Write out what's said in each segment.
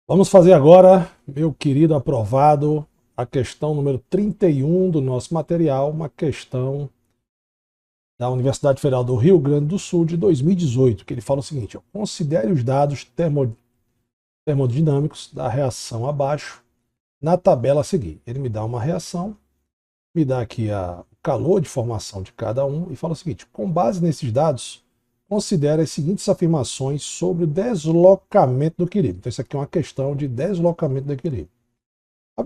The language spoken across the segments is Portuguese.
Vamos fazer agora, meu querido aprovado, a questão número 31 do nosso material, uma questão da Universidade Federal do Rio Grande do Sul de 2018, que ele fala o seguinte: ó, considere os dados termodinâmicos da reação abaixo na tabela a seguir. Ele me dá uma reação, me dá aqui o calor de formação de cada um e fala o seguinte: com base nesses dados, considere as seguintes afirmações sobre o deslocamento do equilíbrio. Então, isso aqui é uma questão de deslocamento do equilíbrio. A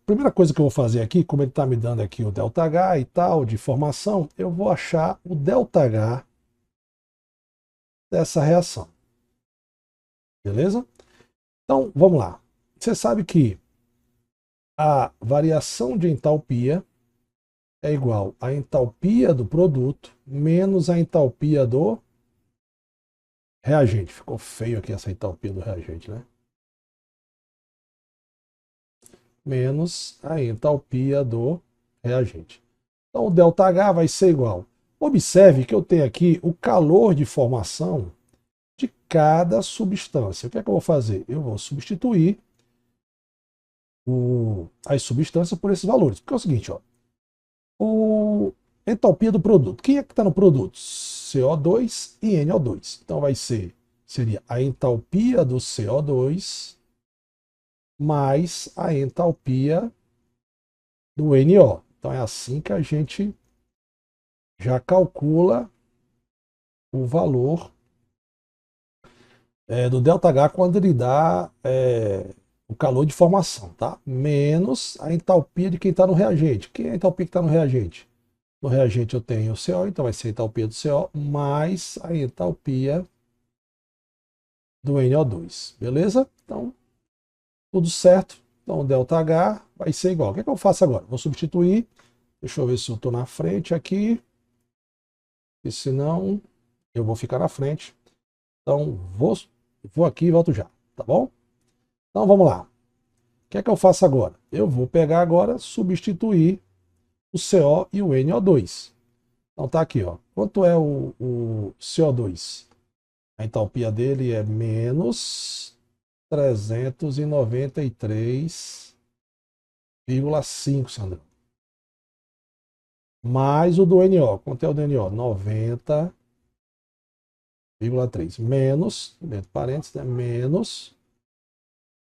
primeira coisa que eu vou fazer aqui, como ele está me dando aqui o ΔH e tal, de formação, eu vou achar o ΔH dessa reação. Beleza? Então, vamos lá. Você sabe que a variação de entalpia é igual à entalpia do produto menos a entalpia do reagente. Ficou feio aqui essa entalpia do reagente, né? Menos a entalpia do reagente. Então, o ΔH vai ser igual. Observe que eu tenho aqui o calor de formação de cada substância. O que é que eu vou fazer? Eu vou substituir as substâncias por esses valores. Porque é o seguinte, ó, entalpia do produto. Quem é que está no produto? CO2 e NO2. Então seria a entalpia do CO2 mais a entalpia do NO. Então é assim que a gente já calcula o valor do ΔH quando ele dá o calor de formação, tá? Menos a entalpia de quem está no reagente. Quem é a entalpia que está no reagente? No reagente eu tenho o CO, então vai ser a entalpia do CO mais a entalpia do NO2, beleza? Então, tudo certo. Então, o ΔH vai ser igual. O que é que eu faço agora? Vou substituir. Deixa eu ver se eu estou na frente aqui. E senão, eu vou ficar na frente. Então, vou aqui e volto já, tá bom? Então, vamos lá. O que é que eu faço agora? Eu vou pegar agora, substituir o CO e o NO2. Então tá aqui, ó. Quanto é o CO2? A entalpia dele é menos 393,5, Sandro. Mais o do NO. Quanto é o do NO? 90,3. Menos, dentro de parênteses, né? Menos.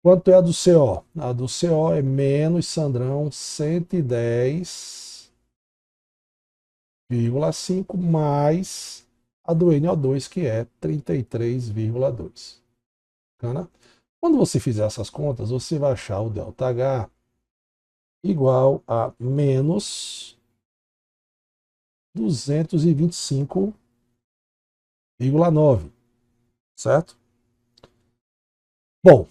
Quanto é a do CO? A do CO é menos, Sandrão, 110,5 mais a do NO2, que é 33,2. Bacana? Quando você fizer essas contas, você vai achar o ΔH igual a menos 225,9, certo? Bom,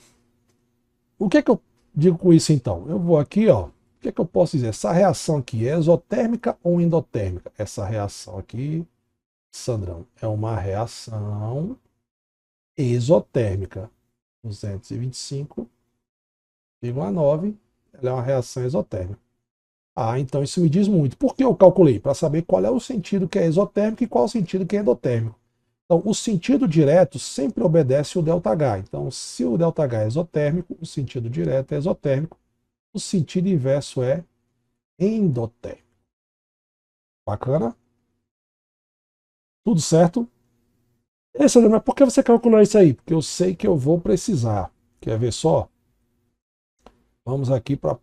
o que é que eu digo com isso então? Eu vou aqui, ó, o que é que eu posso dizer? Essa reação aqui é exotérmica ou endotérmica? Essa reação aqui, Sandrão, é uma reação exotérmica. 225,9, ela é uma reação exotérmica. Ah, então isso me diz muito. Por que eu calculei? Para saber qual é o sentido que é exotérmico e qual é o sentido que é endotérmico. Então, o sentido direto sempre obedece o ΔH. Então, se o ΔH é exotérmico, o sentido direto é exotérmico, o sentido inverso é endotérmico. Bacana? Tudo certo? Esse, mas por que você calculou isso aí? Porque eu sei que eu vou precisar. Quer ver só? Vamos aqui para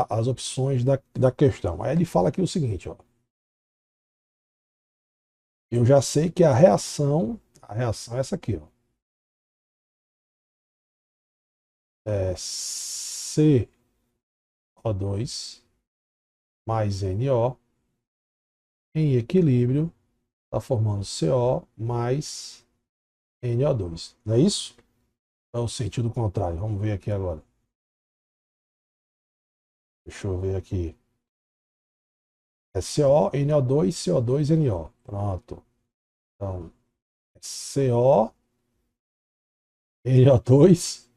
as opções da questão. Aí ele fala aqui o seguinte, ó. Eu já sei que a reação é essa aqui, ó. É CO2 mais NO em equilíbrio está formando CO mais NO2. Não é isso? É o sentido contrário. Vamos ver aqui agora. Deixa eu ver aqui. É CO, NO2, CO2, NO. Pronto. Então, é CO, NO2.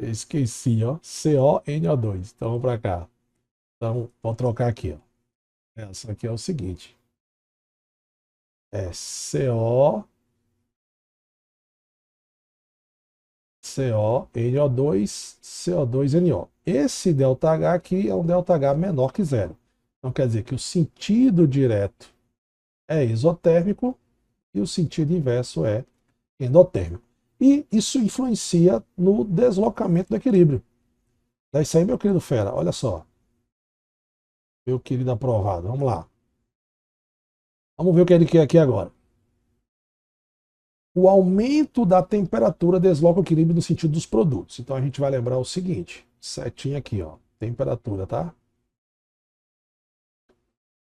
Eu esqueci, ó. CO, NO2. Então, vamos para cá. Então, vou trocar aqui, ó. Essa aqui é o seguinte. É CO, CO, NO2, CO2, NO. Esse ΔH aqui é um ΔH menor que zero. Então quer dizer que o sentido direto é exotérmico e o sentido inverso é endotérmico. E isso influencia no deslocamento do equilíbrio. É isso aí, meu querido fera. Olha só. Meu querido aprovado. Vamos lá. Vamos ver o que ele quer aqui agora. O aumento da temperatura desloca o equilíbrio no sentido dos produtos. Então a gente vai lembrar o seguinte. Setinha aqui, ó. Temperatura, tá?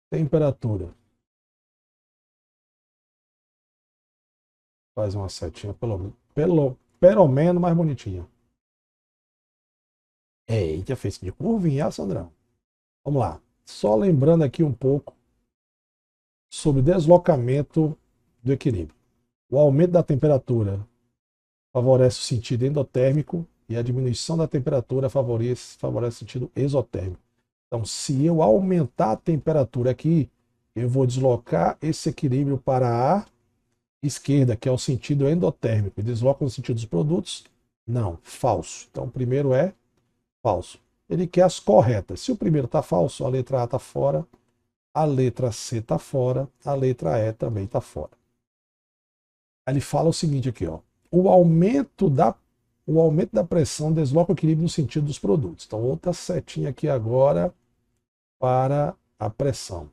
Temperatura. Faz uma setinha pelo menos mais bonitinha. Eita, fez de curvinha, Sandrão. Vamos lá. Só lembrando aqui um pouco sobre deslocamento do equilíbrio. O aumento da temperatura favorece o sentido endotérmico e a diminuição da temperatura favorece o sentido exotérmico. Então, se eu aumentar a temperatura aqui, eu vou deslocar esse equilíbrio para a esquerda, que é o sentido endotérmico. E desloca no sentido dos produtos? Não, falso. Então, o primeiro é falso. Ele quer as corretas. Se o primeiro está falso, a letra A está fora, a letra C está fora, a letra E também está fora. Aí ele fala o seguinte aqui, ó. O aumento da pressão desloca o equilíbrio no sentido dos produtos. Então, outra setinha aqui agora para a pressão.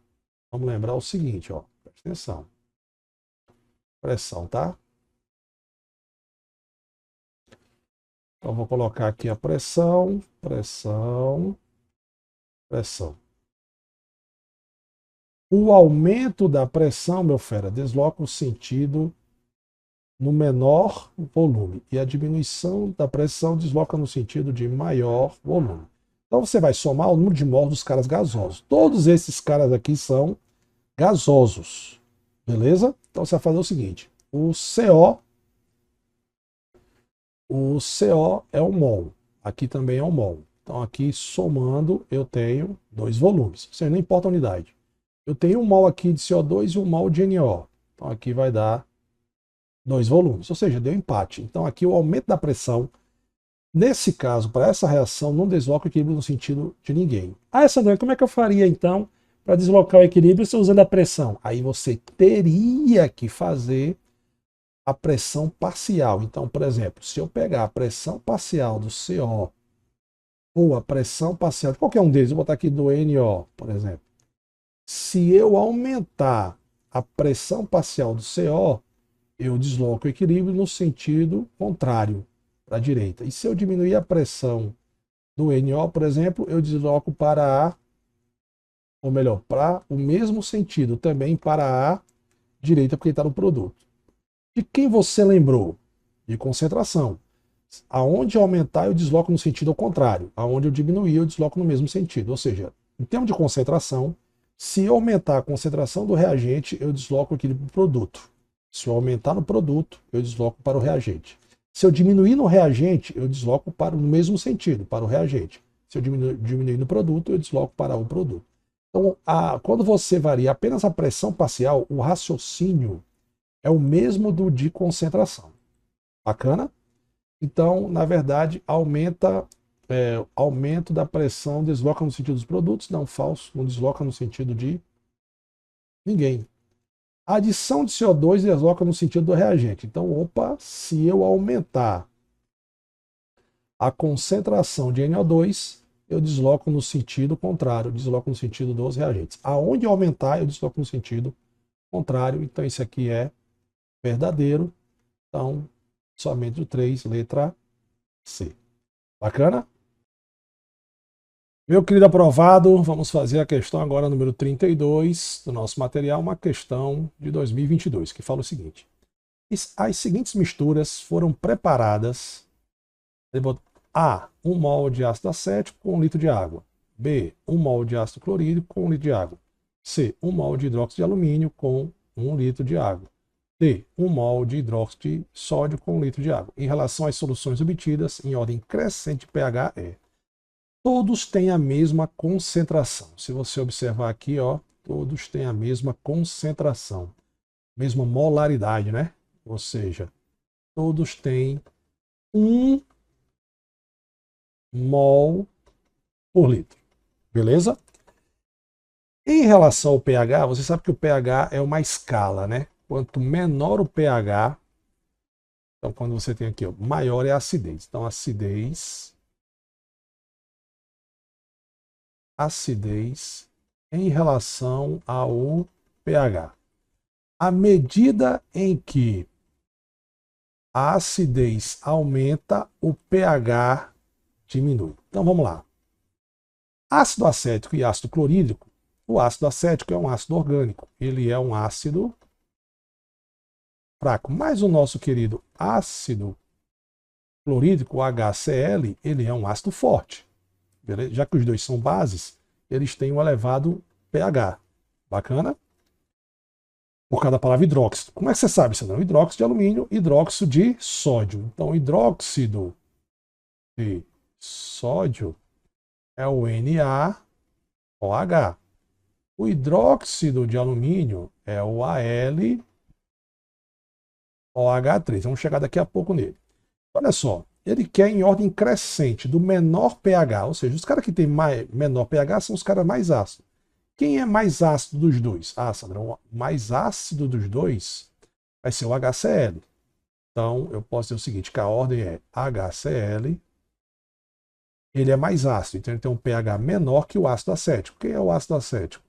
Vamos lembrar o seguinte, ó. Presta atenção. Pressão, tá? Então, vou colocar aqui a pressão, pressão, pressão. O aumento da pressão, meu fera, desloca o sentido no menor volume. E a diminuição da pressão desloca no sentido de maior volume. Então você vai somar o número de mols dos caras gasosos. Todos esses caras aqui são gasosos. Beleza? Então você vai fazer o seguinte. O CO é um mol. Aqui também é um mol. Então aqui somando eu tenho 2 volumes. Ou seja, não importa a unidade. Eu tenho um mol aqui de CO2 e um mol de NO. Então aqui vai dar 2 volumes, ou seja, deu empate. Então aqui o aumento da pressão, nesse caso, para essa reação, não desloca o equilíbrio no sentido de ninguém. Ah, Sandra, como é que eu faria então para deslocar o equilíbrio se usando a pressão? Aí você teria que fazer a pressão parcial. Então, por exemplo, se eu pegar a pressão parcial do CO ou a pressão parcial de qualquer um deles, vou botar aqui do NO, por exemplo. Se eu aumentar a pressão parcial do CO, eu desloco o equilíbrio no sentido contrário, para a direita. E se eu diminuir a pressão do NO, por exemplo, eu desloco para a, ou melhor, para o mesmo sentido, também para a direita, porque está no produto. De quem você lembrou? De concentração. Aonde eu aumentar, eu desloco no sentido ao contrário. Aonde eu diminuir, eu desloco no mesmo sentido. Ou seja, em termos de concentração, se eu aumentar a concentração do reagente, eu desloco o equilíbrio do produto. Se eu aumentar no produto, eu desloco para o reagente. Se eu diminuir no reagente, eu desloco para o mesmo sentido, para o reagente. Se eu diminuir no produto, eu desloco para o produto. Então, quando você varia apenas a pressão parcial, o raciocínio é o mesmo do de concentração. Bacana? Então, na verdade, aumento da pressão desloca no sentido dos produtos, não falso, não desloca no sentido de ninguém. A adição de CO2 desloca no sentido do reagente. Então, opa, se eu aumentar a concentração de NO2, eu desloco no sentido contrário, desloco no sentido dos reagentes. Aonde eu aumentar, eu desloco no sentido contrário. Então, isso aqui é verdadeiro. Então, somente o 3, letra C. Bacana? Meu querido aprovado, vamos fazer a questão agora número 32 do nosso material, uma questão de 2022, que fala o seguinte. As seguintes misturas foram preparadas. A. 1 mol de ácido acético com 1 litro de água. B. 1 mol de ácido clorídrico com 1 litro de água. C. 1 mol de hidróxido de alumínio com 1 litro de água. D. 1 mol de hidróxido de sódio com 1 litro de água. Em relação às soluções obtidas em ordem crescente de pH, todos têm a mesma concentração. Se você observar aqui, ó, todos têm a mesma concentração, mesma molaridade, né? Ou seja, todos têm 1 mol por litro. Beleza? Em relação ao pH, você sabe que o pH é uma escala, né? Quanto menor o pH, então quando você tem aqui, ó, maior é a acidez. Então, acidez em relação ao pH. À medida em que a acidez aumenta, o pH diminui. Então vamos lá. Ácido acético e ácido clorídrico. O ácido acético é um ácido orgânico. Ele é um ácido fraco. Mas o nosso querido ácido clorídrico, o HCl, ele é um ácido forte. Beleza? Já que os dois são bases, eles têm um elevado pH. Bacana? Por causa da palavra hidróxido. Como é que você sabe? Senão, hidróxido de alumínio, hidróxido de sódio. Então, hidróxido de sódio é o NaOH. O hidróxido de alumínio é o AlOH3. Vamos chegar daqui a pouco nele. Olha só, ele quer em ordem crescente, do menor pH, ou seja, os caras que têm menor pH são os caras mais ácidos. Quem é mais ácido dos dois? Ah, Sandra, o mais ácido dos dois vai ser o HCl. Então, eu posso dizer o seguinte, que a ordem é HCl, ele é mais ácido, então ele tem um pH menor que o ácido acético. Quem é o ácido acético?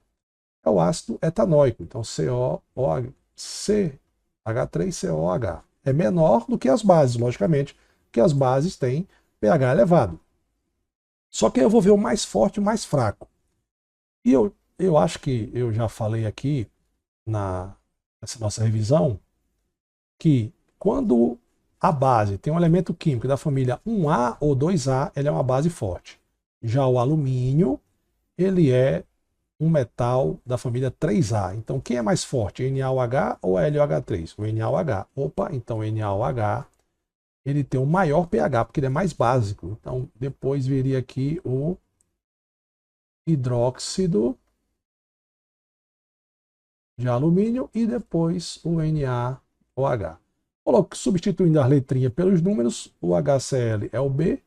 É o ácido etanóico, então CH3COH. É menor do que as bases, logicamente, porque as bases têm pH elevado. Só que eu vou ver o mais forte e o mais fraco. E eu acho que eu já falei aqui nessa nossa revisão que quando a base tem um elemento químico da família 1A ou 2A, ele é uma base forte. Já o alumínio, ele é um metal da família 3A. Então, quem é mais forte, NaOH ou LOH3? O NaOH. Opa, então NaOH, ele tem um maior pH, porque ele é mais básico. Então, depois viria aqui o hidróxido de alumínio e depois o NaOH. Substituindo as letrinhas pelos números, o HCl é o B.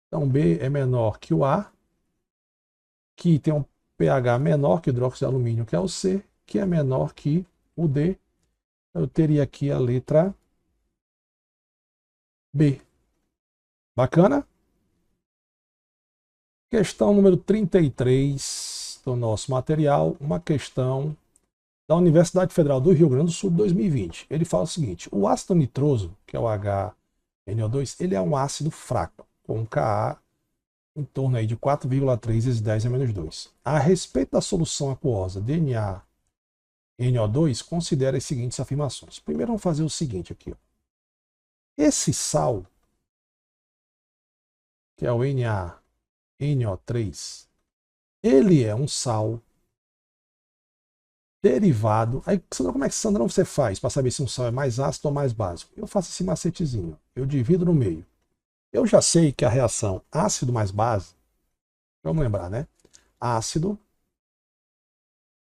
Então, B é menor que o A, que tem um pH menor que o hidróxido de alumínio, que é o C, que é menor que o D. Eu teria aqui a letra B. Bacana? Questão número 33 do nosso material, uma questão da Universidade Federal do Rio Grande do Sul, 2020. Ele fala o seguinte: o ácido nitroso, que é o HNO2, ele é um ácido fraco, com Ka em torno aí de 4,3 vezes 10 a menos 2. A respeito da solução aquosa DNA NO2, considere as seguintes afirmações. Primeiro vamos fazer o seguinte aqui. Ó. Esse sal, que é o NaNO3, ele é um sal derivado. Aí, Sandra, como é que Sandra, você faz para saber se um sal é mais ácido ou mais básico? Eu faço esse macetezinho. Eu divido no meio. Eu já sei que a reação ácido mais base, vamos lembrar, né? Ácido,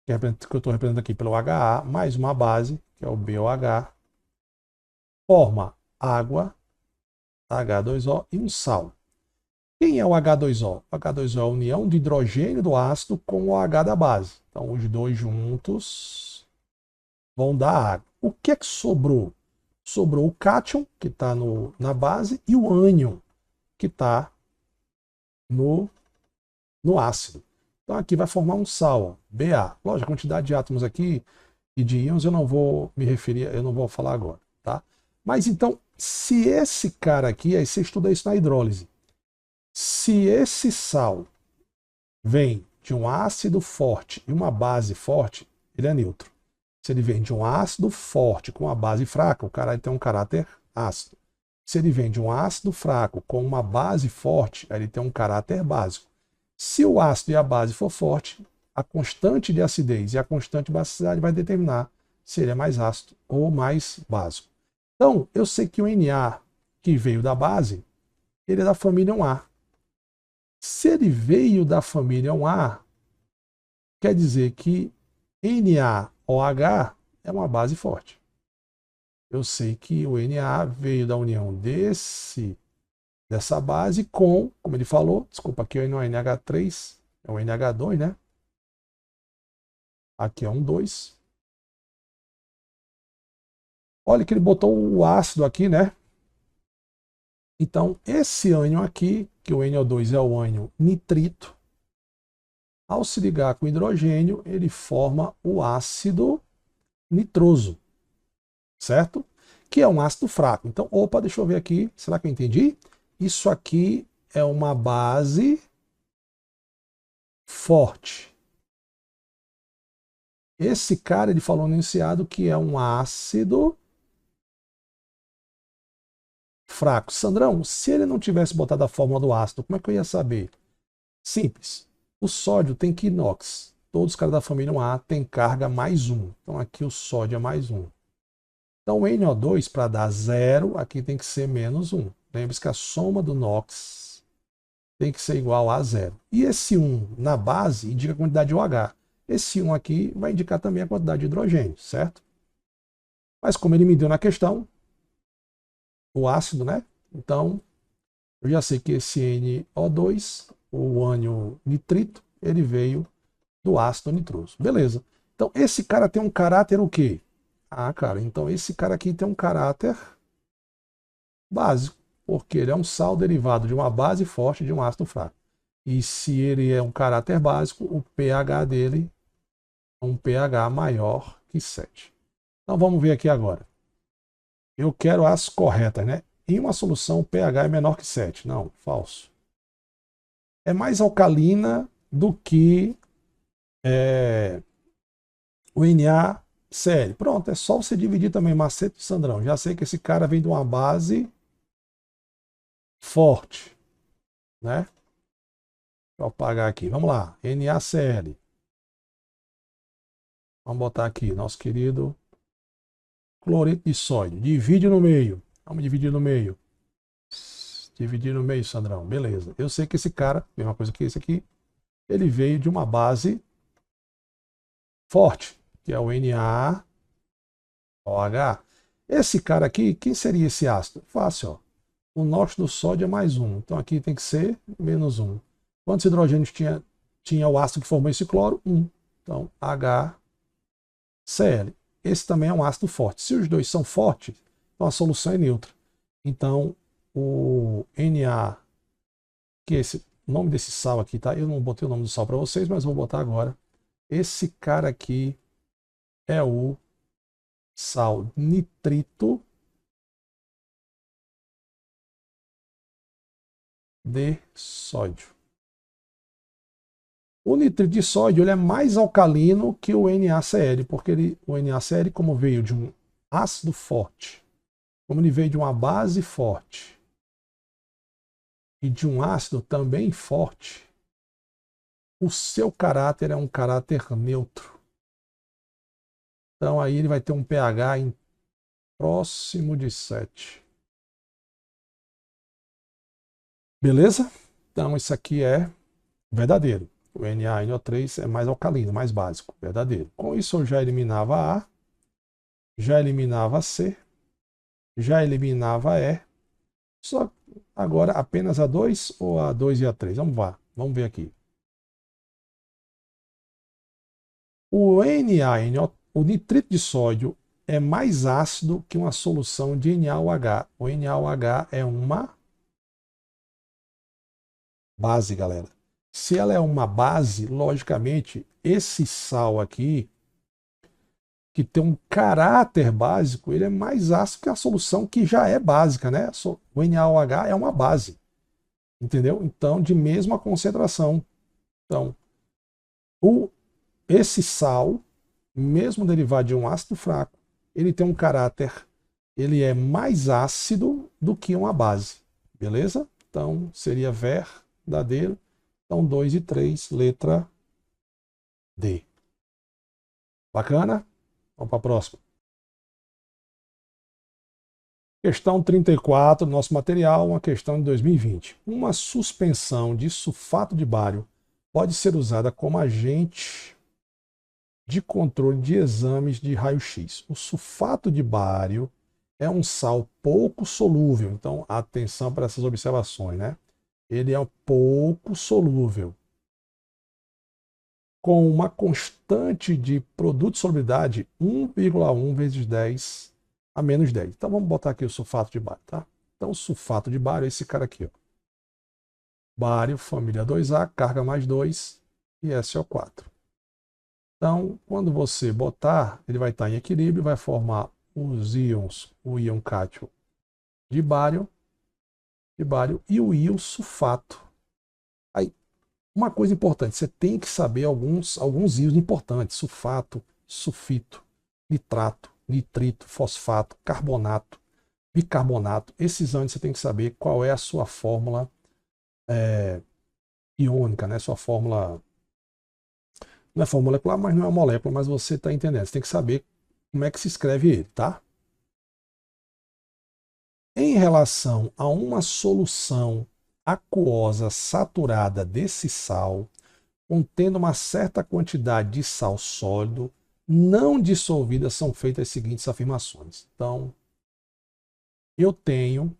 que eu estou representando aqui pelo HA, mais uma base, que é o BOH, forma água, H2O, e um sal. Quem é o H2O? O H2O é a união de hidrogênio do ácido com o H da base. Então, os dois juntos vão dar água. O que é que sobrou? Sobrou o cátion, que está na base, e o ânion, que está no ácido. Então, aqui vai formar um sal, ó, Ba. Lógico, a quantidade de átomos aqui e de íons eu não vou me referir, eu não vou falar agora, tá? Mas então, se esse cara aqui, aí você estuda isso na hidrólise, se esse sal vem de um ácido forte e uma base forte, ele é neutro. Se ele vem de um ácido forte com uma base fraca, o cara tem um caráter ácido. Se ele vem de um ácido fraco com uma base forte, ele tem um caráter básico. Se o ácido e a base for forte, a constante de acidez e a constante de basicidade vai determinar se ele é mais ácido ou mais básico. Então, eu sei que o Na, que veio da base, ele é da família 1A. Se ele veio da família 1A, quer dizer que NaOH é uma base forte. Eu sei que o Na veio da união dessa base com, como ele falou, desculpa, aqui é o NH3, é o NH2, né? Aqui é um 2. Olha que ele botou o ácido aqui, né? Então, esse ânion aqui, que o NO2 é o ânion nitrito, ao se ligar com o hidrogênio, ele forma o ácido nitroso, certo? Que é um ácido fraco. Então, opa, deixa eu ver aqui, será que eu entendi? Isso aqui é uma base forte. Esse cara, ele falou no enunciado que é um ácido fraco. Sandrão, se ele não tivesse botado a fórmula do ácido, como é que eu ia saber? Simples. O sódio tem quinox. Todos os caras da família 1A têm carga mais 1. Então aqui o sódio é mais 1. Então o NO2, para dar 0, aqui tem que ser menos 1. Lembre-se que a soma do NOx tem que ser igual a 0. E esse 1 na base indica a quantidade de OH. Esse 1 aqui vai indicar também a quantidade de hidrogênio, certo? Mas como ele me deu na questão, o ácido, né? Então, eu já sei que esse NO2, o ânion nitrito, ele veio do ácido nitroso. Beleza. Então, esse cara tem um caráter o quê? Ah, cara, então esse cara aqui tem um caráter básico, porque ele é um sal derivado de uma base forte de um ácido fraco. E se ele é um caráter básico, o pH dele é um pH maior que 7. Então, vamos ver aqui agora. Eu quero as corretas, né? Em uma solução, o pH é menor que 7. Não, falso. É mais alcalina do que o NaCl. Pronto, é só você dividir também, macete de Sandrão. Já sei que esse cara vem de uma base forte, né? Deixa eu apagar aqui. Vamos lá, NaCl. Vamos botar aqui, nosso querido cloreto de sódio. Divide no meio. Vamos dividir no meio. Dividir no meio, Sandrão. Beleza. Eu sei que esse cara, mesma coisa que esse aqui, ele veio de uma base forte, que é o NaOH. Esse cara aqui, quem seria esse ácido? Fácil, ó. O NOx do sódio é mais 1. Então aqui tem que ser menos 1. Quantos hidrogênios tinha o ácido que formou esse cloro? 1. Então, HCl. Esse também é um ácido forte. Se os dois são fortes, então a solução é neutra. Então, o Na, que é o nome desse sal aqui, tá? Eu não botei o nome do sal para vocês, mas vou botar agora. Esse cara aqui é o sal nitrito de sódio. O nitrito de sódio ele é mais alcalino que o NaCl, porque o NaCl, como veio de um ácido forte, como ele veio de uma base forte e de um ácido também forte, o seu caráter é um caráter neutro. Então aí ele vai ter um pH próximo de 7. Beleza? Então isso aqui é verdadeiro. O NaNO3 é mais alcalino, mais básico, verdadeiro. Com isso eu já eliminava A, já eliminava C, já eliminava E. Só agora apenas a 2 ou a 2 e a 3? Vamos ver aqui. O o nitrito de sódio é mais ácido que uma solução de NaOH. O NaOH é uma base, galera. Se ela é uma base, logicamente, esse sal aqui, que tem um caráter básico, ele é mais ácido que a solução que já é básica, né? O NaOH é uma base, entendeu? Então, de mesma concentração. Então, esse sal, mesmo derivado de um ácido fraco, ele tem um caráter, ele é mais ácido do que uma base, beleza? Então, seria verdadeiro. Então, 2 e 3, letra D. Bacana? Vamos para a próxima. Questão 34 do nosso material, uma questão de 2020. Uma suspensão de sulfato de bário pode ser usada como agente de controle de exames de raio-x. O sulfato de bário é um sal pouco solúvel. Então, atenção para essas observações, né? Ele é um pouco solúvel, com uma constante de produto de solubilidade 1,1 vezes 10 a menos 10. Então, vamos botar aqui o sulfato de bário, tá? Então, o sulfato de bário é esse cara aqui, ó. Bário, família 2A, carga mais 2 e SO4. Então, quando você botar, ele vai estar em equilíbrio, vai formar os íons, o íon cátion de bário e o íon sulfato. Aí, uma coisa importante, você tem que saber alguns íons importantes: sulfato, sulfito, nitrato, nitrito, fosfato, carbonato, bicarbonato. Esses íons você tem que saber qual é a sua fórmula iônica, né? Sua fórmula, não é fórmula molecular, mas não é uma molécula, mas você está entendendo. Você tem que saber como é que se escreve ele, tá? Em relação a uma solução aquosa saturada desse sal, contendo uma certa quantidade de sal sólido não dissolvida, são feitas as seguintes afirmações. Então, eu tenho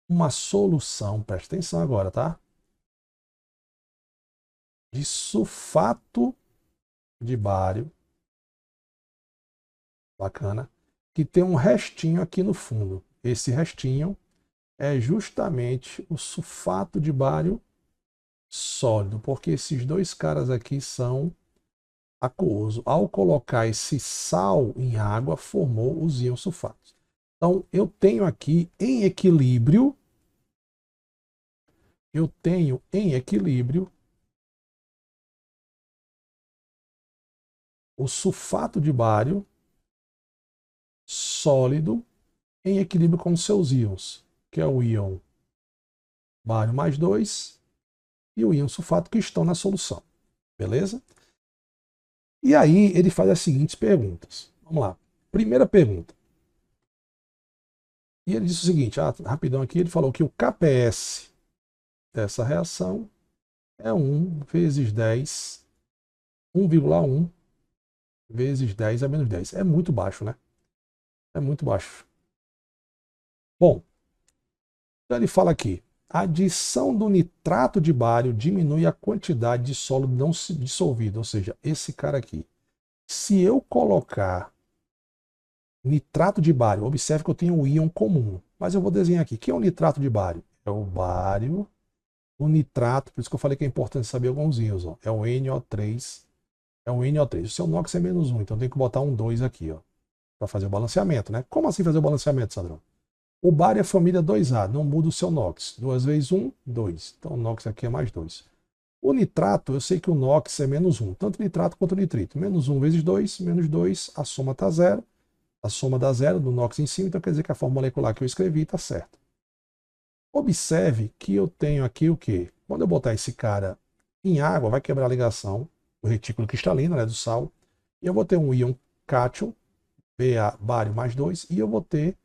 uma solução, presta atenção agora, tá? De sulfato de bário, bacana, que tem um restinho aqui no fundo. Esse restinho é justamente o sulfato de bário sólido, porque esses dois caras aqui são aquoso. Ao colocar esse sal em água, formou os íons sulfatos. Então, eu tenho aqui em equilíbrio, o sulfato de bário sólido em equilíbrio com seus íons, que é o íon bário mais 2 e o íon sulfato que estão na solução. Beleza? E aí ele faz as seguintes perguntas. Vamos lá. Primeira pergunta. E ele disse o seguinte, rapidão aqui, ele falou que o KPS dessa reação é 1 vezes 10, 1,1 vezes 10 a menos 10. É muito baixo, né? É muito baixo. Bom, então ele fala aqui, a adição do nitrato de bário diminui a quantidade de sólido não dissolvido, ou seja, esse cara aqui. Se eu colocar nitrato de bário, observe que eu tenho o íon comum, mas eu vou desenhar aqui. O que é o nitrato de bário? É o bário, o nitrato, por isso que eu falei que é importante saber alguns íons. Ó. É o NO3, é o NO3. O seu NOx é menos 1, então tem que botar um 2 aqui, ó, para fazer o balanceamento, né? Como assim fazer o balanceamento, Sandrão? O bário é família 2A, não muda o seu NOx. 2 vezes 1, 2. Então o NOx aqui é mais 2. O nitrato, eu sei que o NOx é menos 1, tanto nitrato quanto nitrito. Menos 1 vezes 2, menos 2, a soma está zero. A soma dá zero do NOx em cima, então quer dizer que a fórmula molecular que eu escrevi está certa. Observe que eu tenho aqui o quê? Quando eu botar esse cara em água, vai quebrar a ligação do retículo cristalino, né, do sal, e eu vou ter um íon cátion, Ba, bário mais 2, e eu vou ter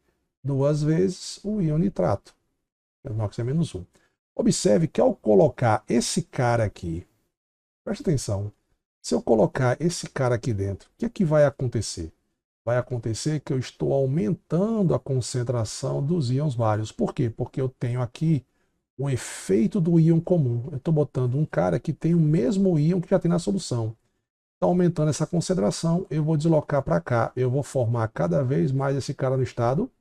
duas vezes o íon nitrato. O NOx é menos 1. Observe que ao colocar esse cara aqui, presta atenção, se eu colocar esse cara aqui dentro, o que é que vai acontecer? Vai acontecer que eu estou aumentando a concentração dos íons bários. Por quê? Porque eu tenho aqui o efeito do íon comum. Eu estou botando um cara que tem o mesmo íon que já tem na solução. Está aumentando essa concentração, eu vou deslocar para cá. Eu vou formar cada vez mais esse cara no estado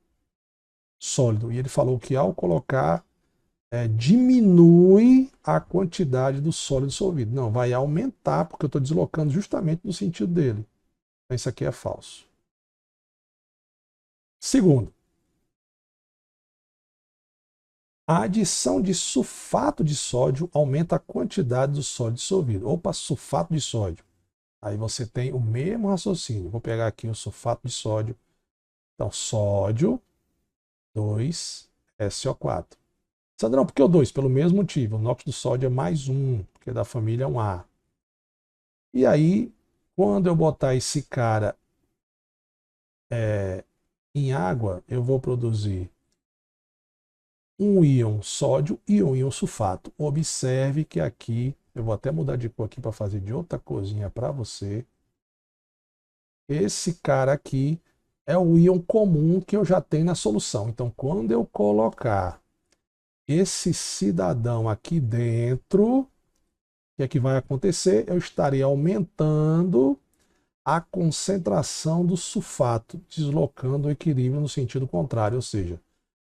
sólido. E ele falou que ao colocar, diminui a quantidade do sólido dissolvido. Não, vai aumentar, porque eu estou deslocando justamente no sentido dele. Então, isso aqui é falso. Segundo, a adição de sulfato de sódio aumenta a quantidade do sódio dissolvido. Opa, sulfato de sódio. Aí você tem o mesmo raciocínio. Vou pegar aqui o sulfato de sódio. Então, sódio 2SO4. Sandrão, por que o 2? Pelo mesmo motivo. O NOx do sódio é mais 1, porque da família é um A. E aí, quando eu botar esse cara em água, eu vou produzir um íon sódio e um íon sulfato. Observe que aqui, eu vou até mudar de cor aqui para fazer de outra corzinha para você. Esse cara aqui é o íon comum que eu já tenho na solução. Então, quando eu colocar esse cidadão aqui dentro, o que é que vai acontecer? Eu estarei aumentando a concentração do sulfato, deslocando o equilíbrio no sentido contrário, ou seja,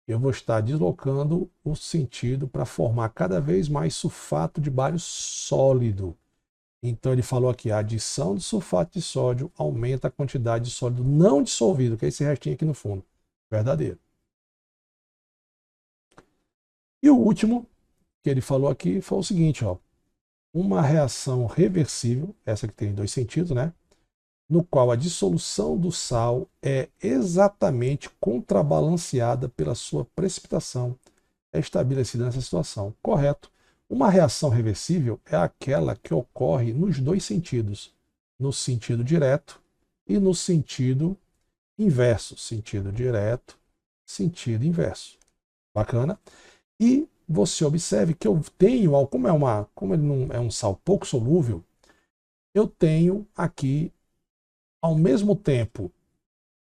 eu vou estar deslocando o sentido para formar cada vez mais sulfato de bário sólido. Então ele falou aqui, a adição de sulfato de sódio aumenta a quantidade de sólido não dissolvido, que é esse restinho aqui no fundo. Verdadeiro. E o último que ele falou aqui foi o seguinte, ó, uma reação reversível, essa que tem dois sentidos, né? No qual a dissolução do sal é exatamente contrabalanceada pela sua precipitação, é estabelecida nessa situação. Correto. Uma reação reversível é aquela que ocorre nos dois sentidos, no sentido direto e no sentido inverso. Sentido direto, sentido inverso. Bacana? E você observe que eu tenho, como ele não é um sal pouco solúvel, eu tenho aqui, ao mesmo tempo,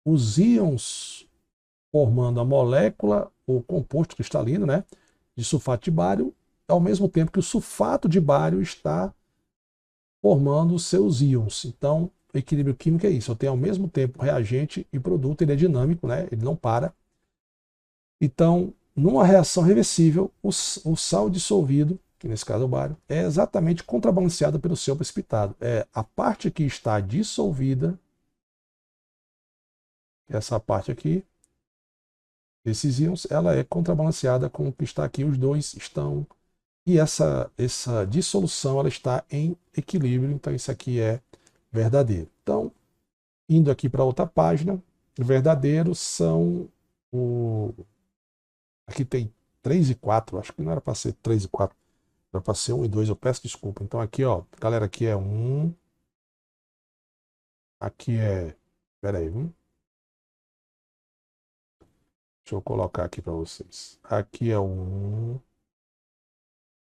os íons formando a molécula, o composto cristalino, né, de sulfato de bário, ao mesmo tempo que o sulfato de bário está formando os seus íons. Então, o equilíbrio químico é isso. Eu tenho ao mesmo tempo reagente e produto, ele é dinâmico, né, ele não para. Então, numa reação reversível, o sal dissolvido, que nesse caso é o bário, é exatamente contrabalanceado pelo seu precipitado. É a parte que está dissolvida, essa parte aqui, esses íons, ela é contrabalanceada com o que está aqui, os dois estão. E essa dissolução ela está em equilíbrio, então isso aqui é verdadeiro. Então, indo aqui para outra página, verdadeiros são o. Aqui tem 3 e 4, acho que não era para ser 3 e 4, era para ser 1 e 2, eu peço desculpa. Então aqui, ó, galera, aqui é 1, aqui é. Espera aí, deixa eu colocar aqui para vocês. Aqui é o 1,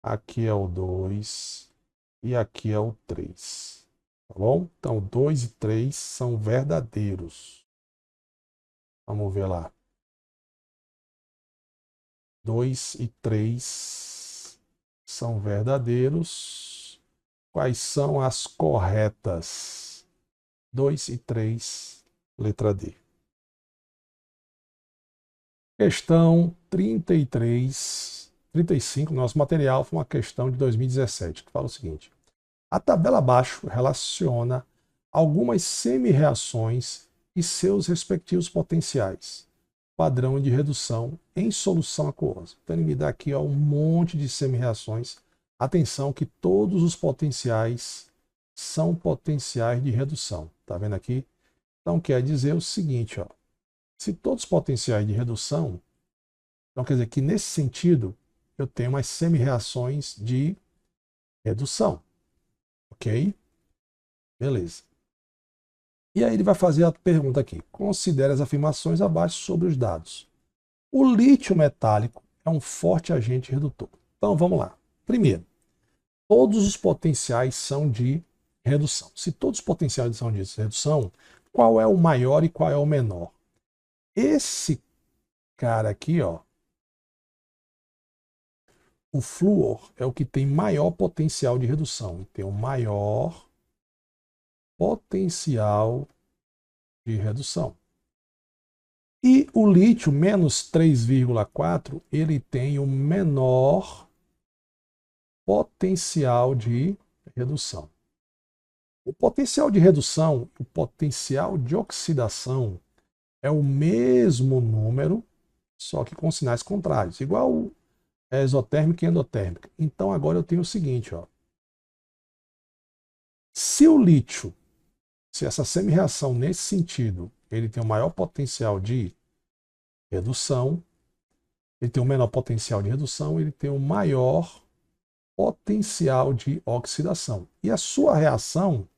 aqui é o 2 e aqui é o 3. Tá bom? Então, 2 e 3 são verdadeiros. Vamos ver lá. 2 e 3 são verdadeiros. Quais são as corretas? 2 e 3, letra D. Questão 33, 35, nosso material foi uma questão de 2017, que fala o seguinte. A tabela abaixo relaciona algumas semi-reações e seus respectivos potenciais. Padrão de redução em solução aquosa. Então ele me dá aqui, ó, um monte de semi-reações. Atenção que todos os potenciais são potenciais de redução. Tá vendo aqui? Então quer dizer o seguinte, ó. Se todos os potenciais de redução, então quer dizer que nesse sentido eu tenho umas semi-reações de redução. Ok? Beleza. E aí ele vai fazer a pergunta aqui. Considere as afirmações abaixo sobre os dados. O lítio metálico é um forte agente redutor. Então vamos lá. Primeiro, todos os potenciais são de redução. Se todos os potenciais são de redução, qual é o maior e qual é o menor? Esse cara aqui, ó, o flúor é o que tem maior potencial de redução. Tem o maior potencial de redução. E o lítio, menos 3,4, ele tem o menor potencial de redução. O potencial de redução e o potencial de oxidação é o mesmo número, só que com sinais contrários, igual exotérmica e endotérmica. Então agora eu tenho o seguinte, ó. Se o lítio, se essa semi-reação nesse sentido, ele tem o maior potencial de redução, ele tem o menor potencial de redução, ele tem o maior potencial de oxidação. E a sua reação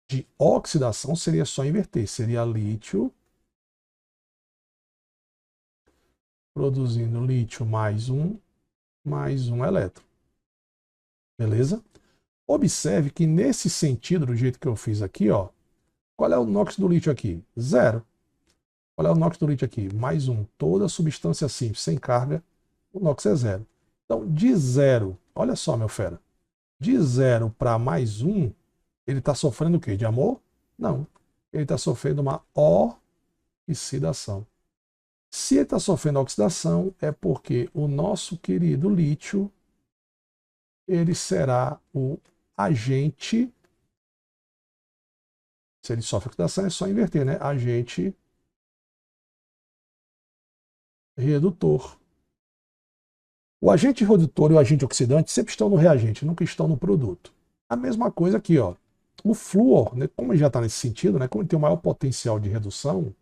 de oxidação seria só inverter, seria lítio produzindo lítio mais um elétron. Beleza? Observe que nesse sentido, do jeito que eu fiz aqui, ó, qual é o NOx do lítio aqui? 0. Olha o NOx do lítio aqui, mais 1. Toda substância simples sem carga, o NOx é 0. Então, de 0, olha só, meu fera, de 0 para mais 1, ele está sofrendo o quê? De amor? Não. Ele está sofrendo uma oxidação. Se ele está sofrendo oxidação, é porque o nosso querido lítio, ele será o agente. Se ele sofre oxidação, é só inverter, né? Agente redutor. O agente redutor e o agente oxidante sempre estão no reagente, nunca estão no produto. A mesma coisa aqui, ó. O flúor, né, como ele já está nesse sentido, né, como ele tem o maior potencial de redução,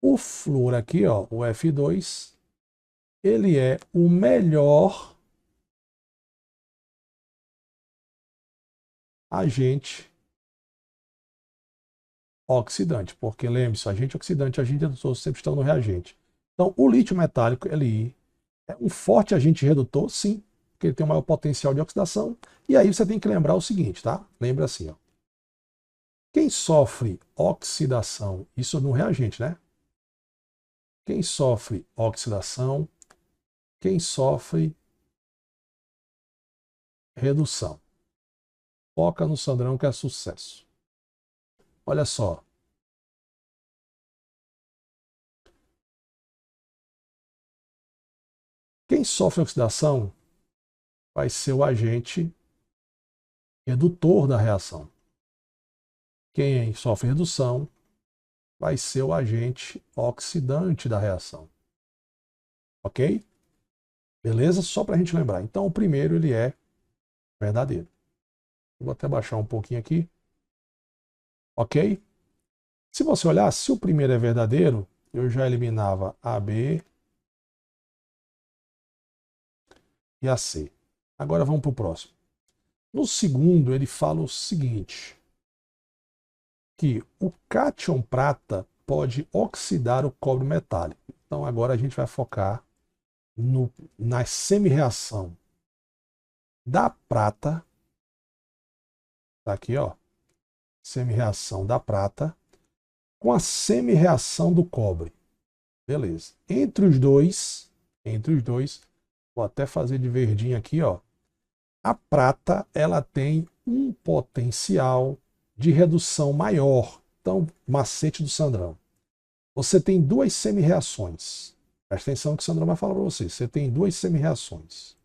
o flúor aqui, ó, o F2, ele é o melhor agente oxidante, porque lembre-se, agente oxidante e agente redutor sempre estão no reagente. Então, o lítio metálico, ele é um forte agente redutor, sim, porque ele tem o maior potencial de oxidação. E aí você tem que lembrar o seguinte, tá? Lembra assim, ó. Quem sofre oxidação, isso no reagente, né? Quem sofre oxidação, quem sofre redução. Foca no Sandrão que é sucesso. Olha só. Quem sofre oxidação vai ser o agente redutor da reação. Quem sofre redução vai ser o agente oxidante da reação. Ok? Beleza? Só para a gente lembrar. Então, o primeiro ele é verdadeiro. Vou até baixar um pouquinho aqui. Ok? Se você olhar, se o primeiro é verdadeiro, eu já eliminava a B e a C. Agora vamos para o próximo. No segundo, ele fala o seguinte, que o cátion prata pode oxidar o cobre metálico. Então agora a gente vai focar na semi-reação da prata. Tá aqui, ó. Semi-reação da prata com a semi-reação do cobre. Beleza. Entre os dois, vou até fazer de verdinho aqui, ó. A prata, ela tem um potencial de redução maior. Então, macete do Sandrão. Você tem duas semi-reações. Presta atenção que o Sandrão vai falar para você. Você tem duas semi-reações.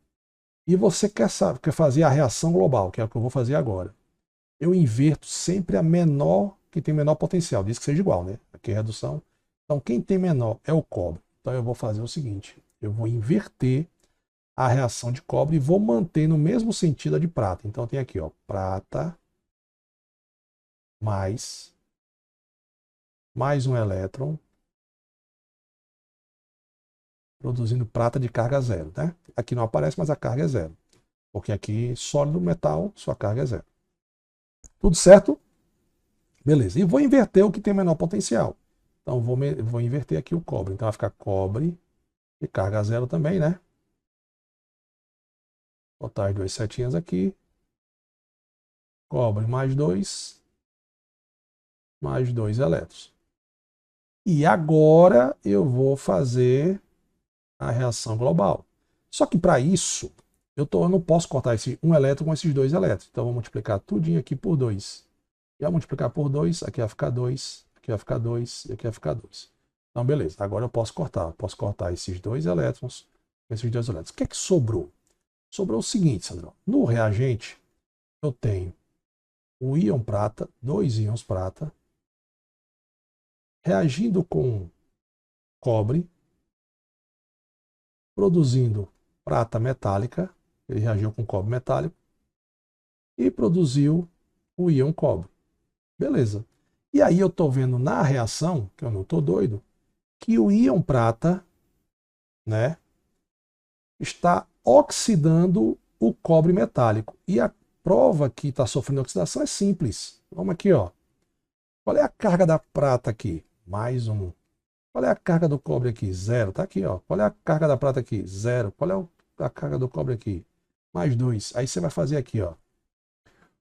E você quer fazer a reação global, que é o que eu vou fazer agora. Eu inverto sempre a menor, que tem menor potencial. Diz que seja igual, né? Aqui é redução. Então, quem tem menor é o cobre. Então, eu vou fazer o seguinte. Eu vou inverter a reação de cobre e vou manter no mesmo sentido a de prata. Então, tem aqui, ó, prata mais um elétron, produzindo prata de carga zero, né? Aqui não aparece, mas a carga é zero. Porque aqui, sólido metal, sua carga é zero. Tudo certo? Beleza. E vou inverter o que tem menor potencial. Então, vou inverter aqui o cobre. Então, vai ficar cobre e carga zero também, né? Vou botar as duas setinhas aqui. Cobre mais 2 elétrons. E agora eu vou fazer a reação global. Só que para isso, eu não posso cortar esse um elétron com esses dois elétrons. Então, eu vou multiplicar tudinho aqui por 2. E ao multiplicar por 2, aqui vai ficar 2, aqui vai ficar 2 e aqui vai ficar 2. Então, beleza. Agora eu posso cortar. Eu posso cortar esses dois elétrons com esses dois elétrons. O que é que sobrou? Sobrou o seguinte, Sandrão. No reagente, eu tenho o íon prata, dois íons prata, reagindo com cobre, produzindo prata metálica, ele reagiu com cobre metálico, e produziu o íon cobre. Beleza. E aí eu estou vendo na reação, que eu não estou doido, que o íon prata, né, está oxidando o cobre metálico. E a prova que está sofrendo oxidação é simples. Vamos aqui, ó. Qual é a carga da prata aqui? Mais 1. Qual é a carga do cobre aqui? 0. Tá aqui, ó. Qual é a carga da prata aqui? 0. Qual é a carga do cobre aqui? Mais 2. Aí você vai fazer aqui, ó.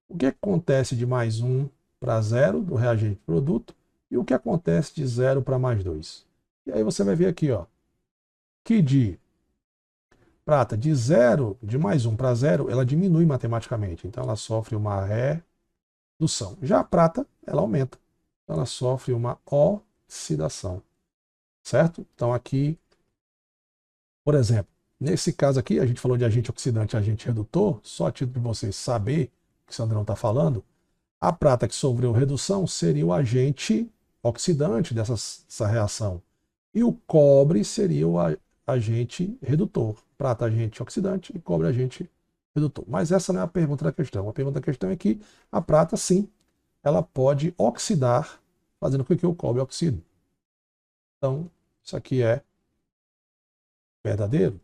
O que acontece de mais 1 para 0 do reagente produto? E o que acontece de 0 para mais 2? E aí você vai ver aqui, ó, que de prata de 0, de mais 1 para 0, ela diminui matematicamente. Então ela sofre uma redução. Já a prata, ela aumenta. Então ela sofre uma oxidação. Certo? Então aqui, por exemplo, nesse caso aqui, a gente falou de agente oxidante e agente redutor, só a título de vocês saber o que o Sandrão está falando, a prata que sofreu redução seria o agente oxidante dessa reação. E o cobre seria o agente redutor. Prata agente oxidante e cobre agente redutor. Mas essa não é a pergunta da questão. A pergunta da questão é que a prata, sim, ela pode oxidar, fazendo com que o cobre oxide. Então, isso aqui é verdadeiro,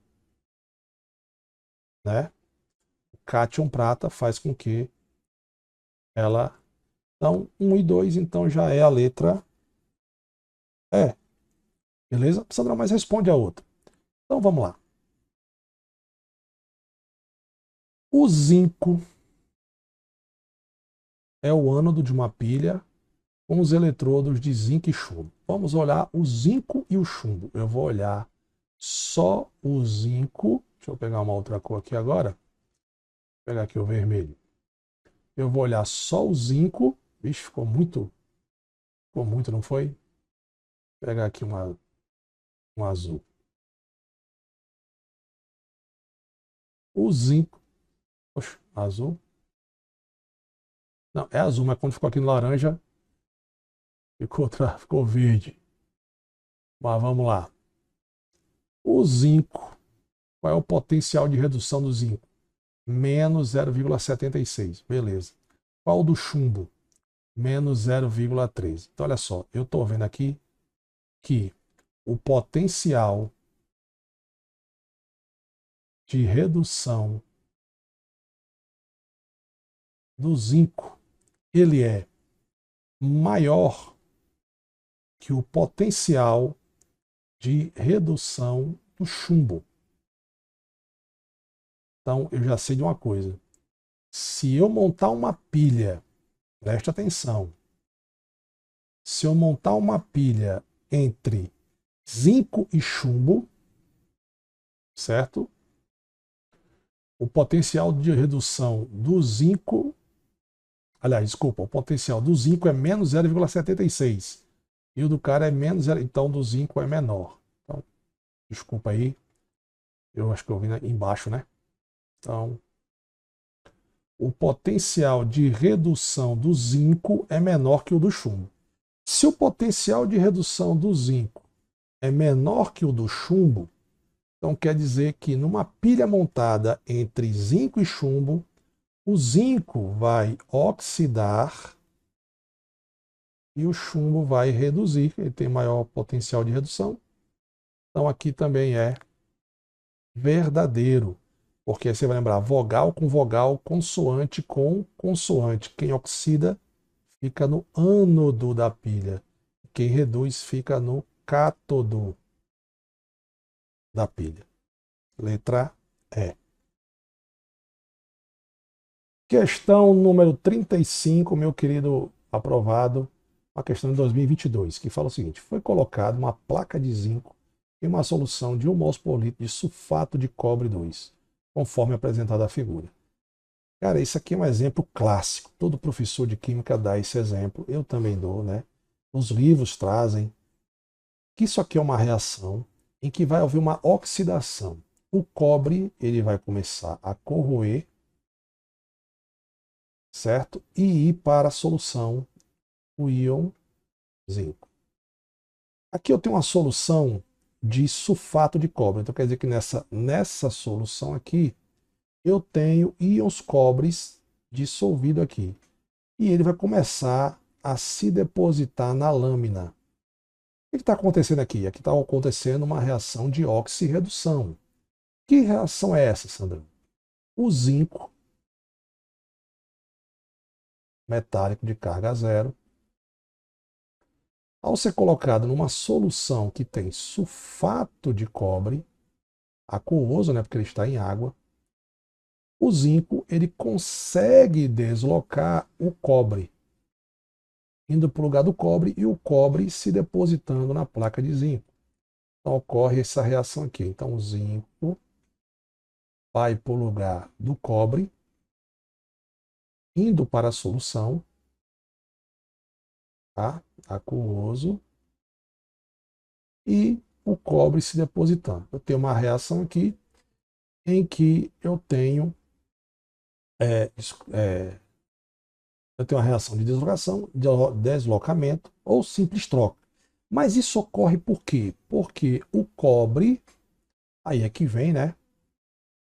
né? O cátion prata faz com que ela... Então, 1 e 2, então já é a letra E. Beleza? Sandra, mas responde a outra. Então, vamos lá. O zinco é o ânodo de uma pilha com os eletrodos de zinco e chumbo. Vamos olhar o zinco e o chumbo. Eu vou olhar só o zinco. Deixa eu pegar uma outra cor aqui agora. Vou pegar aqui o vermelho. Eu vou olhar só o zinco. Vixe, ficou muito, não foi? Vou pegar aqui um azul. O zinco. Poxa, azul. Não, é azul, mas quando ficou aqui no laranja, ficou verde. Mas vamos lá. O zinco. Qual é o potencial de redução do zinco? Menos 0,76. Beleza. Qual o do chumbo? Menos 0,13. Então, olha só, eu estou vendo aqui que o potencial de redução do zinco, ele é maior que o potencial de redução do chumbo. Então, eu já sei de uma coisa. Se eu montar uma pilha, preste atenção, se eu montar uma pilha entre zinco e chumbo, certo? O potencial de redução do zinco, aliás, desculpa, o potencial do zinco é menos 0,76 e o do cara é menos 0, então do zinco é menor. Então, desculpa aí, eu acho que eu vi embaixo, né? Então, o potencial de redução do zinco é menor que o do chumbo. Se o potencial de redução do zinco é menor que o do chumbo, então quer dizer que numa pilha montada entre zinco e chumbo, o zinco vai oxidar e o chumbo vai reduzir, ele tem maior potencial de redução. Então aqui também é verdadeiro, porque você vai lembrar vogal com vogal, consoante com consoante. Quem oxida fica no ânodo da pilha, quem reduz fica no cátodo da pilha. Letra E. Questão número 35, meu querido aprovado, uma questão de 2022, que fala o seguinte: foi colocada uma placa de zinco em uma solução de 1 mol por litro de sulfato de cobre 2, conforme apresentado a figura. Cara, isso aqui é um exemplo clássico. Todo professor de química dá esse exemplo. Eu também dou, né? Os livros trazem que isso aqui é uma reação em que vai haver uma oxidação. O cobre ele vai começar a corroer, certo? E ir para a solução, o íon zinco. Aqui eu tenho uma solução de sulfato de cobre. Então quer dizer que nessa solução aqui eu tenho íons cobres dissolvido aqui. E ele vai começar a se depositar na lâmina. O que está acontecendo aqui? Aqui está acontecendo uma reação de oxirredução. Que reação é essa, Sandra? O zinco metálico de carga zero, ao ser colocado numa solução que tem sulfato de cobre, aquoso, né, porque ele está em água, o zinco ele consegue deslocar o cobre. indo para o lugar do cobre e o cobre se depositando na placa de zinco. Então ocorre essa reação aqui. Então o zinco vai para o lugar do cobre, indo para a solução, tá? Aquoso, e o cobre se depositando. Eu tenho uma reação aqui em que é, é, eu tenho uma reação de deslocação, de deslocamento ou simples troca. Mas isso ocorre por quê? Porque o cobre, aí é que vem, né,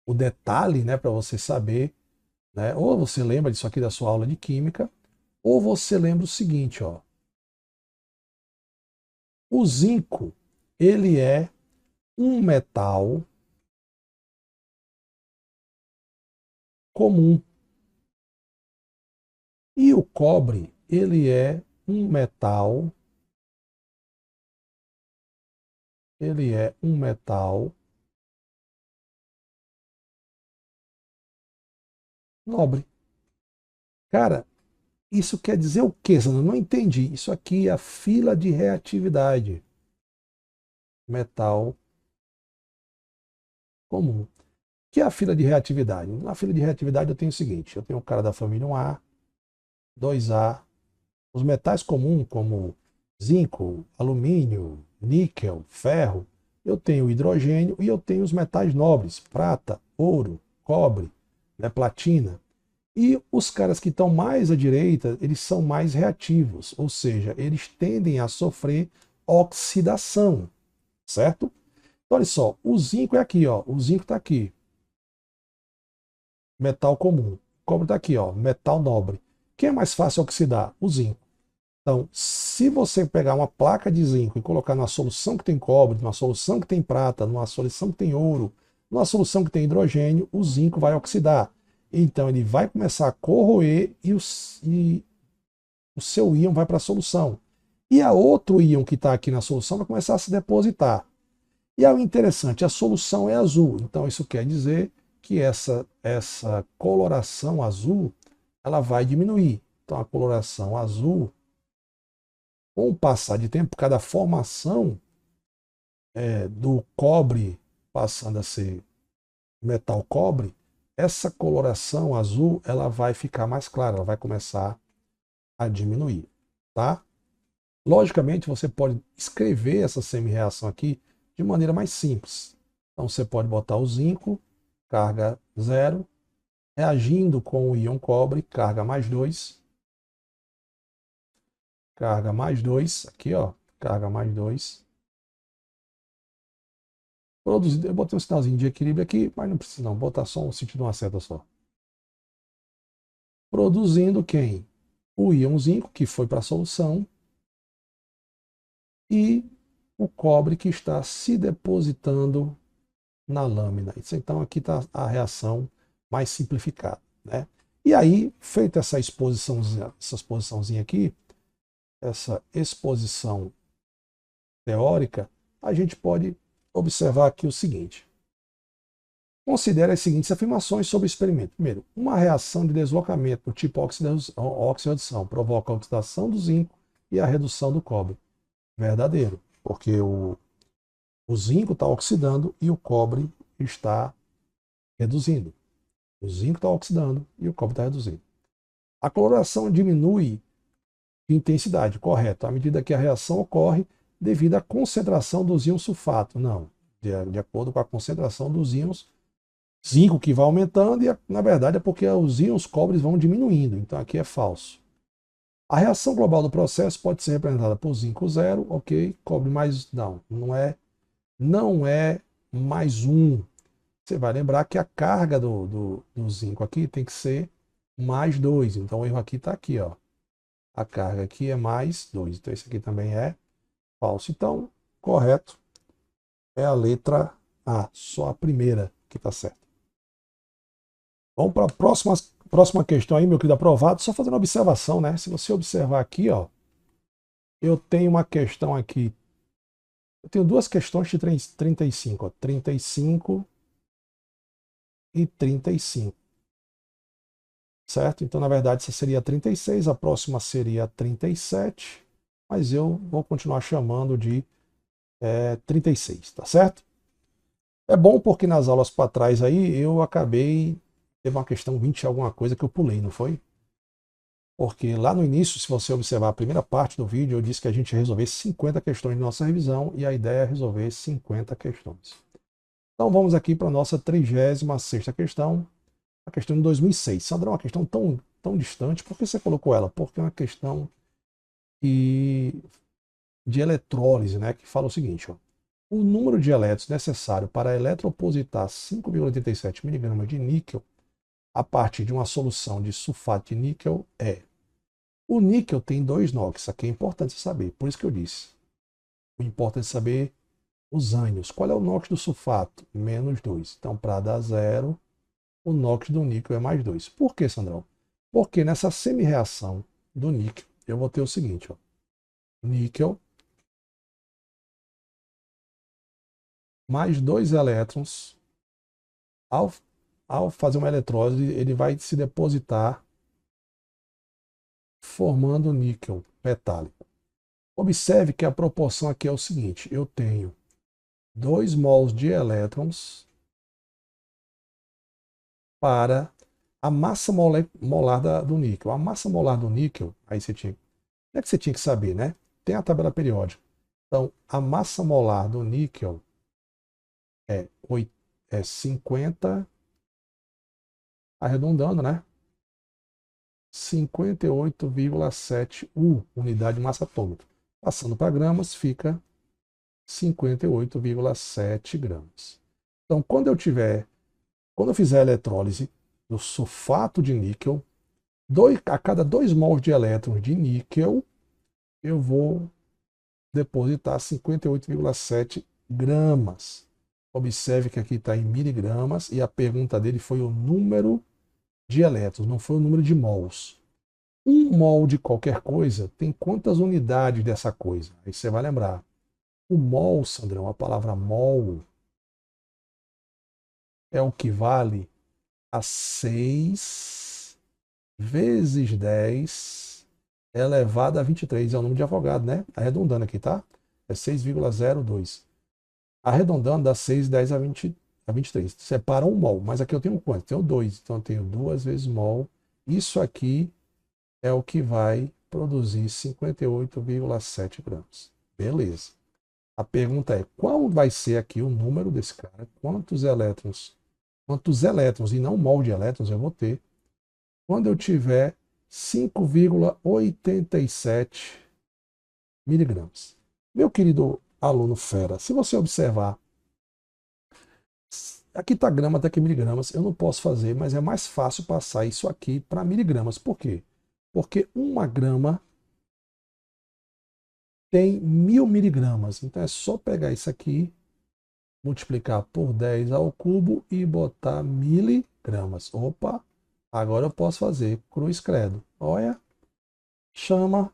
o detalhe, né, para você saber, né, ou você lembra disso aqui da sua aula de química, ou você lembra o seguinte, ó, o zinco, ele é um metal comum e o cobre, ele é um metal nobre. Cara, isso quer dizer o quê, Sandra? Não entendi. Isso aqui é a fila de reatividade. Metal comum. O que é a fila de reatividade? Na fila de reatividade eu tenho o seguinte: eu tenho o cara da família 1A, 2A, os metais comuns, como zinco, alumínio, níquel, ferro, eu tenho hidrogênio e eu tenho os metais nobres, prata, ouro, cobre, né, platina. E os caras que estão mais à direita, eles são mais reativos, ou seja, eles tendem a sofrer oxidação, certo? Então, olha só, o zinco é aqui, ó, o zinco está aqui, metal comum. O cobre está aqui, ó, metal nobre. Quem é mais fácil oxidar? O zinco. Então, se você pegar uma placa de zinco e colocar numa solução que tem cobre, numa solução que tem prata, numa solução que tem ouro, numa solução que tem hidrogênio, o zinco vai oxidar. Então, ele vai começar a corroer e o seu íon vai para a solução. E a outro íon que está aqui na solução vai começar a se depositar. E é o interessante, a solução é azul. Então, isso quer dizer que essa coloração azul ela vai diminuir. Então, a coloração azul, com o passar de tempo, cada formação do cobre passando a ser metal cobre, essa coloração azul ela vai ficar mais clara, ela vai começar a diminuir, tá? Logicamente, você pode escrever essa semi-reação aqui de maneira mais simples. Então, você pode botar o zinco, carga 0, reagindo com o íon cobre, carga mais 2, aqui ó, carga mais 2. Produzido, eu botei um sinalzinho de equilíbrio aqui, mas não precisa não, botar só um sentido de uma seta só. Produzindo quem? O íon zinco, que foi para a solução, e o cobre que está se depositando na lâmina. Então aqui está a reação mais simplificada, né? E aí, feita essa exposiçãozinha aqui, essa exposição teórica, a gente pode observar aqui o seguinte. Considere as seguintes afirmações sobre o experimento. Primeiro, uma reação de deslocamento do tipo oxidação provoca a oxidação do zinco e a redução do cobre. Verdadeiro, porque o zinco está oxidando e o cobre está reduzindo. O zinco está oxidando e o cobre está reduzindo. A coloração diminui de intensidade, correto, à medida que a reação ocorre devido à concentração dos íons sulfato. Não, de acordo com a concentração dos íons zinco que vai aumentando e, na verdade, é porque os íons cobres vão diminuindo. Então, aqui é falso. A reação global do processo pode ser representada por zinco 0, ok, cobre mais... Não é mais 1. Você vai lembrar que a carga do zinco aqui tem que ser mais 2. Então, o erro aqui está aqui, ó. A carga aqui é mais 2. Então, esse aqui também é falso. Então, correto é a letra A, só a primeira que está certa. Vamos para a próxima questão aí, meu querido aprovado. Só fazendo uma observação, né? Se você observar aqui, ó, eu tenho uma questão aqui. Eu tenho duas questões de 35, ó, 35 e 35. certo? Então, na verdade, essa seria a 36, a próxima seria a 37, mas eu vou continuar chamando de 36, tá certo? É bom porque nas aulas para trás aí eu acabei, teve uma questão 20 alguma coisa que eu pulei, não foi? Porque lá no início, se você observar a primeira parte do vídeo, eu disse que a gente ia resolver 50 questões de nossa revisão e a ideia é resolver 50 questões. Então vamos aqui para a nossa 36ª questão, a questão de 2006. Sandra, é uma questão tão distante, por que você colocou ela? Porque é uma questão de eletrólise, né, que fala o seguinte, ó, o número de elétrons necessário para eletropositar 5,87 mg de níquel a partir de uma solução de sulfato de níquel é. O níquel tem 2 NOx, isso aqui é importante saber, por isso que eu disse. O importante é saber os ânions. Qual é o NOx do sulfato? -2. Então, para dar 0, o NOx do níquel é +2. Por que, Sandrão? Porque nessa semi-reação do níquel, eu vou ter o seguinte, ó, níquel mais 2 elétrons, ao fazer uma eletrólise, ele vai se depositar formando níquel metálico. Observe que a proporção aqui é o seguinte, eu tenho 2 mols de elétrons para a massa molar do níquel. A massa molar do níquel, aí você tinha, é que você tinha que saber, né? Tem a tabela periódica. Então, a massa molar do níquel é 50, arredondando, né? 58,7 U, unidade de massa atômica. Passando para gramas, fica 58,7 gramas. Então, quando eu fizer a eletrólise do sulfato de níquel, a cada 2 mols de elétrons de níquel, eu vou depositar 58,7 gramas. Observe que aqui está em miligramas e a pergunta dele foi o número de elétrons, não foi o número de mols. Um mol de qualquer coisa tem quantas unidades dessa coisa? Aí você vai lembrar. O mol, Sandrão, a palavra mol é o que vale a 6 vezes 10 elevado a 23. É o número de Avogadro, né? Arredondando aqui, tá? É 6,02. Arredondando dá 6, 10 a 23. Separa um mol. Mas aqui eu tenho quanto? Tenho 2. Então eu tenho 2 vezes mol. Isso aqui é o que vai produzir 58,7 gramas. Beleza. A pergunta é, qual vai ser aqui o número desse cara? Quantos elétrons e não mol de elétrons eu vou ter quando eu tiver 5,87 miligramas? Meu querido aluno fera, se você observar, aqui está grama, está aqui miligramas, eu não posso fazer, mas é mais fácil passar isso aqui para miligramas. Por quê? Porque 1 grama tem 1000 miligramas. Então é só pegar isso aqui, multiplicar por 10 ao cubo e botar miligramas. Opa, agora eu posso fazer cruz credo. Olha, chama,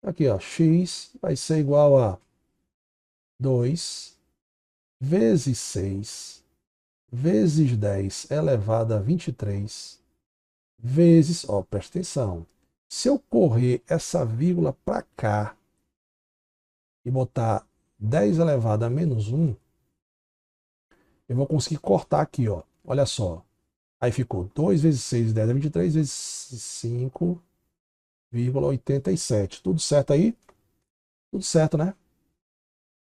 aqui ó, x vai ser igual a 2 vezes 6 vezes 10 elevado a 23 vezes, ó, presta atenção, se eu correr essa vírgula para cá e botar 10 elevado a -1, eu vou conseguir cortar aqui, ó. Olha só. Aí ficou 2 vezes 6, 10 é 23, vezes 5,87. Tudo certo aí? Tudo certo, né?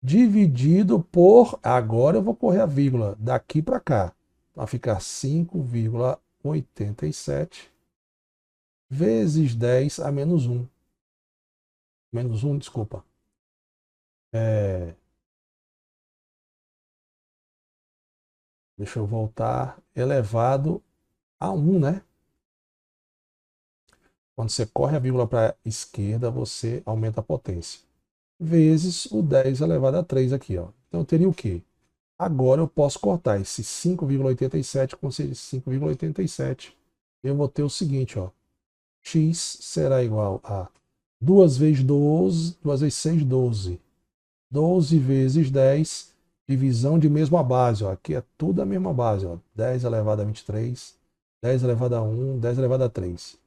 Dividido por... Agora eu vou correr a vírgula daqui para cá. Vai ficar 5,87 vezes 10 a -1. -1, desculpa. Deixa eu voltar. Elevado a 1, né? Quando você corre a vírgula para a esquerda, você aumenta a potência. Vezes o 10 elevado a 3 aqui, ó. Então eu teria o quê? Agora eu posso cortar esse 5,87 com esse 5,87. Eu vou ter o seguinte, ó. X será igual a 2 vezes 12, 2 vezes 6, 12. 12 vezes 10, divisão de mesma base, ó. Aqui é tudo a mesma base, ó. 10 elevado a 23, 10 elevado a 1, 10 elevado a 3.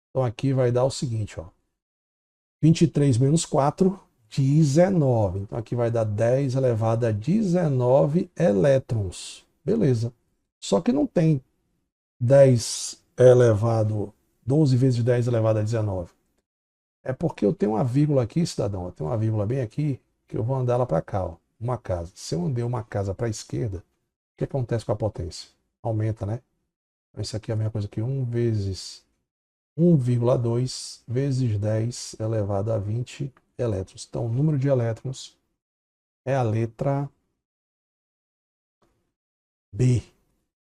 Então aqui vai dar o seguinte, ó. 23 menos 4, 19. Então aqui vai dar 10 elevado a 19 elétrons. Beleza. Só que não tem 10 elevado, 12 vezes 10 elevado a 19. É porque eu tenho uma vírgula aqui, cidadão. Eu tenho uma vírgula bem aqui, que eu vou andar ela para cá, ó. Uma casa. Se eu andei uma casa para a esquerda, o que acontece com a potência? Aumenta, né? Então, isso aqui é a mesma coisa que 1 vezes 1,2 vezes 10 elevado a 20 elétrons. Então, o número de elétrons é a letra B.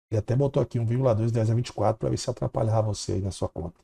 Ele até botou aqui 1,2 10 a 24 para ver se atrapalhava você aí na sua conta.